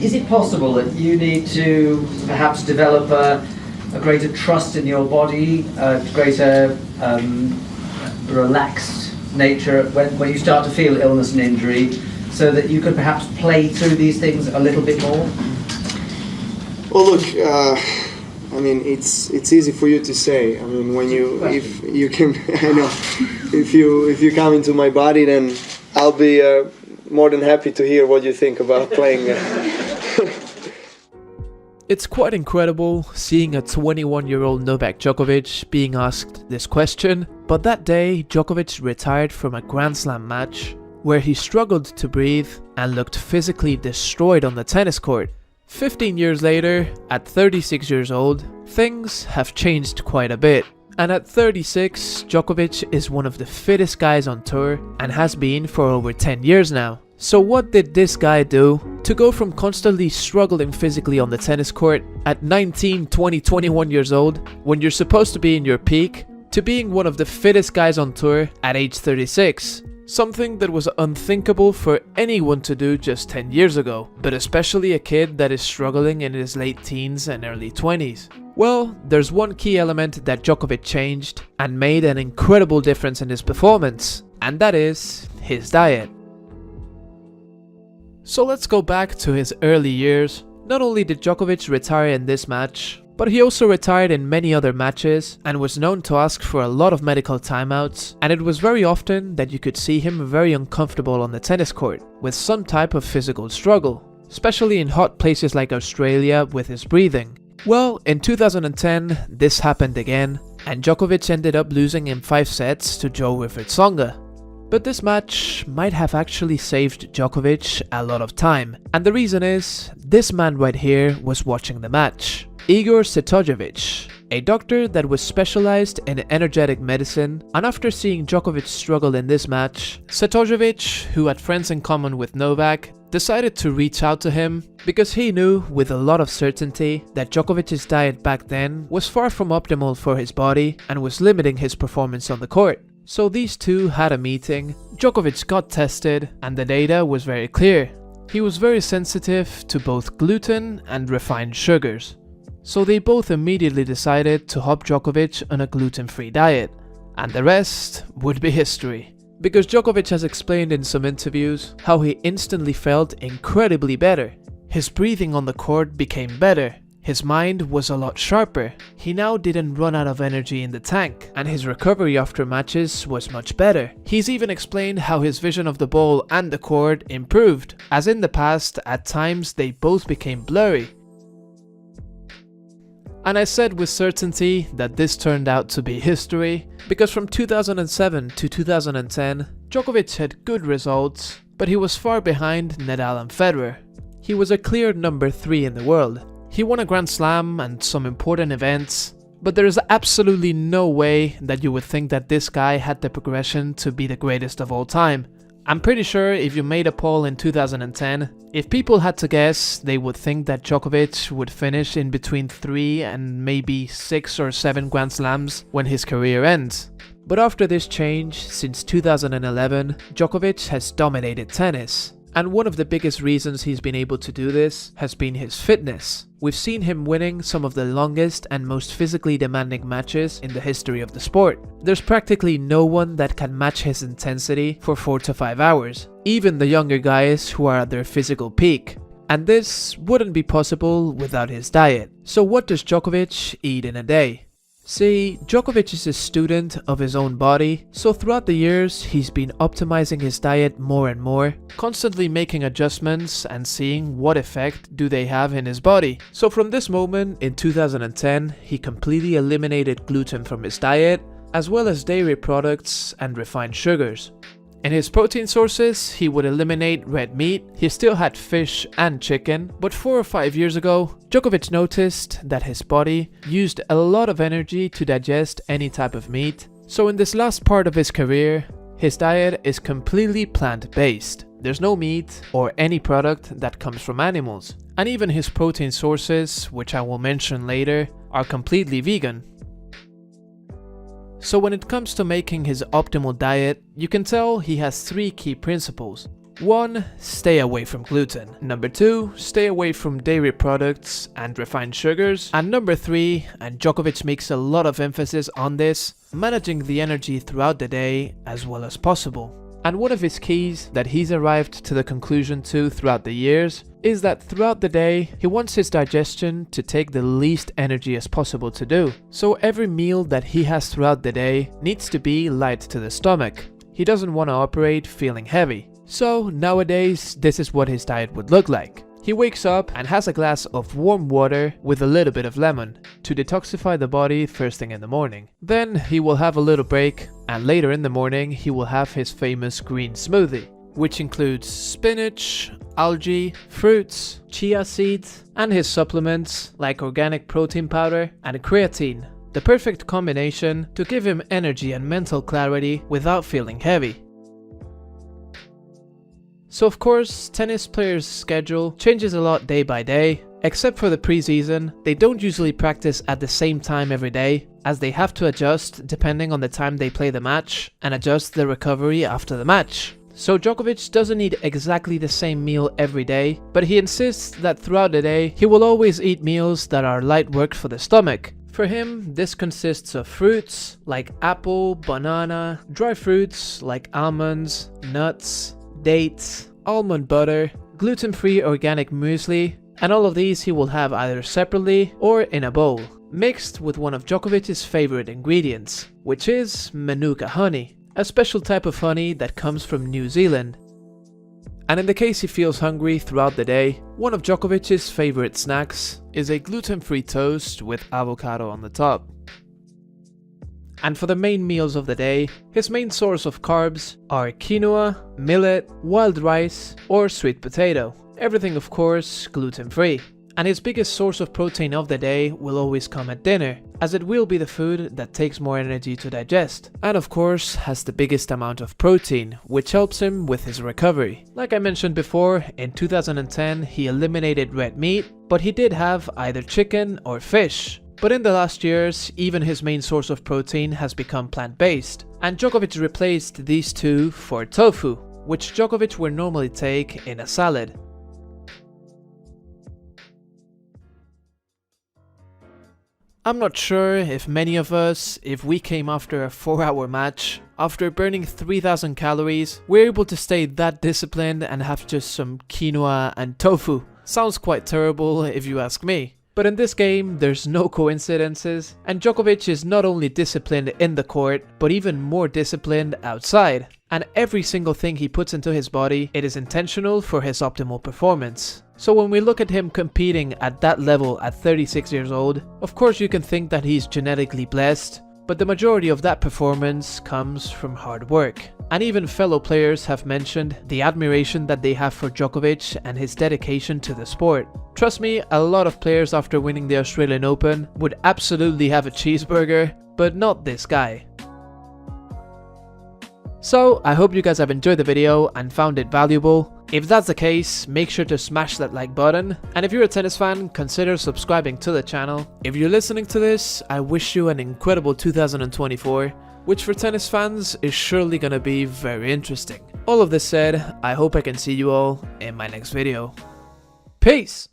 is it possible that you need to perhaps develop a greater trust in your body, a greater relaxed nature when you start to feel illness and injury, so that you could perhaps play through these things a little bit more? Well, look, I mean, it's easy for you to say. I mean, when if you can, I know, if you come into my body, then I'll be more than happy to hear what you think about playing. It's quite incredible seeing a 21-year-old Novak Djokovic being asked this question, but that day Djokovic retired from a Grand Slam match where he struggled to breathe and looked physically destroyed on the tennis court. 15 years later, at 36 years old, things have changed quite a bit. And at 36, Djokovic is one of the fittest guys on tour and has been for over 10 years now. So what did this guy do to go from constantly struggling physically on the tennis court at 19, 20, 21 years old, when you're supposed to be in your peak, to being one of the fittest guys on tour at age 36? Something that was unthinkable for anyone to do just 10 years ago, but especially a kid that is struggling in his late teens and early 20s. Well, there's one key element that Djokovic changed and made an incredible difference in his performance, and that is his diet. So let's go back to his early years. Not only did Djokovic retire in this match, but he also retired in many other matches and was known to ask for a lot of medical timeouts, and it was very often that you could see him very uncomfortable on the tennis court, with some type of physical struggle, especially in hot places like Australia with his breathing. Well, in 2010, this happened again, and Djokovic ended up losing in 5 sets to Jo-Wilfried Tsonga. But this match might have actually saved Djokovic a lot of time, and the reason is, this man right here was watching the match. Igor Setojevic, a doctor that was specialized in energetic medicine, and after seeing Djokovic struggle in this match, Setojevic, who had friends in common with Novak, decided to reach out to him because he knew with a lot of certainty that Djokovic's diet back then was far from optimal for his body and was limiting his performance on the court. So these two had a meeting, Djokovic got tested, and the data was very clear. He was very sensitive to both gluten and refined sugars. So they both immediately decided to hop Djokovic on a gluten-free diet, and the rest would be history. Because Djokovic has explained in some interviews how he instantly felt incredibly better. His breathing on the court became better. His mind was a lot sharper. He now didn't run out of energy in the tank, and his recovery after matches was much better. He's even explained how his vision of the ball and the court improved, as in the past, at times they both became blurry. And I said with certainty that this turned out to be history, because from 2007 to 2010, Djokovic had good results, but he was far behind Nadal and Federer. He was a clear number 3 in the world. He won a Grand Slam and some important events, but there is absolutely no way that you would think that this guy had the progression to be the greatest of all time. I'm pretty sure if you made a poll in 2010, if people had to guess, they would think that Djokovic would finish in between 3 and maybe 6 or 7 Grand Slams when his career ends. But after this change, since 2011, Djokovic has dominated tennis. And one of the biggest reasons he's been able to do this has been his fitness. We've seen him winning some of the longest and most physically demanding matches in the history of the sport. There's practically no one that can match his intensity for 4 to 5 hours, even the younger guys who are at their physical peak. And this wouldn't be possible without his diet. So what does Djokovic eat in a day? See, Djokovic is a student of his own body, so throughout the years he's been optimizing his diet more and more, constantly making adjustments and seeing what effect do they have in his body. So from this moment in 2010, he completely eliminated gluten from his diet, as well as dairy products and refined sugars. In his protein sources, he would eliminate red meat. He still had fish and chicken, but 4 or 5 years ago, Djokovic noticed that his body used a lot of energy to digest any type of meat. So in this last part of his career, his diet is completely plant-based. There's no meat or any product that comes from animals. And even his protein sources, which I will mention later, are completely vegan. So when it comes to making his optimal diet, you can tell he has 3 key principles. 1. Stay away from gluten. Number 2. Stay away from dairy products and refined sugars. And number 3, and Djokovic makes a lot of emphasis on this, managing the energy throughout the day as well as possible. And one of his keys that he's arrived to the conclusion to throughout the years is that throughout the day, he wants his digestion to take the least energy as possible to do. So every meal that he has throughout the day needs to be light to the stomach. He doesn't want to operate feeling heavy. So nowadays, this is what his diet would look like. He wakes up and has a glass of warm water with a little bit of lemon to detoxify the body first thing in the morning. Then he will have a little break, and later in the morning he will have his famous green smoothie, which includes spinach, algae, fruits, chia seeds, and his supplements like organic protein powder and creatine. The perfect combination to give him energy and mental clarity without feeling heavy. So of course, tennis players' schedule changes a lot day by day. Except for the preseason, they don't usually practice at the same time every day, as they have to adjust depending on the time they play the match and adjust the recovery after the match. So Djokovic doesn't eat exactly the same meal every day, but he insists that throughout the day he will always eat meals that are light work for the stomach. For him, this consists of fruits like apple, banana, dry fruits like almonds, nuts, dates, almond butter, gluten-free organic muesli, and all of these he will have either separately or in a bowl, mixed with one of Djokovic's favorite ingredients, which is Manuka honey, a special type of honey that comes from New Zealand. And in the case he feels hungry throughout the day, one of Djokovic's favorite snacks is a gluten-free toast with avocado on the top. And for the main meals of the day, his main source of carbs are quinoa, millet, wild rice, or sweet potato. Everything of course gluten-free. And his biggest source of protein of the day will always come at dinner, as it will be the food that takes more energy to digest, and of course has the biggest amount of protein, which helps him with his recovery. Like I mentioned before, in 2010 he eliminated red meat, but he did have either chicken or fish. But in the last years, even his main source of protein has become plant-based, and Djokovic replaced these two for tofu, which Djokovic would normally take in a salad. I'm not sure if many of us, if we came after a 4-hour match, after burning 3,000 calories, we're able to stay that disciplined and have just some quinoa and tofu. Sounds quite terrible if you ask me. But in this game, there's no coincidences, and Djokovic is not only disciplined in the court, but even more disciplined outside. And every single thing he puts into his body, it is intentional for his optimal performance. So when we look at him competing at that level at 36 years old, of course you can think that he's genetically blessed, but the majority of that performance comes from hard work. And even fellow players have mentioned the admiration that they have for Djokovic and his dedication to the sport. Trust me, a lot of players after winning the Australian Open would absolutely have a cheeseburger, but not this guy. So I hope you guys have enjoyed the video and found it valuable. If that's the case, make sure to smash that like button, and if you're a tennis fan, consider subscribing to the channel. If you're listening to this, I wish you an incredible 2024, which for tennis fans is surely gonna be very interesting. All of this said, I hope I can see you all in my next video. Peace!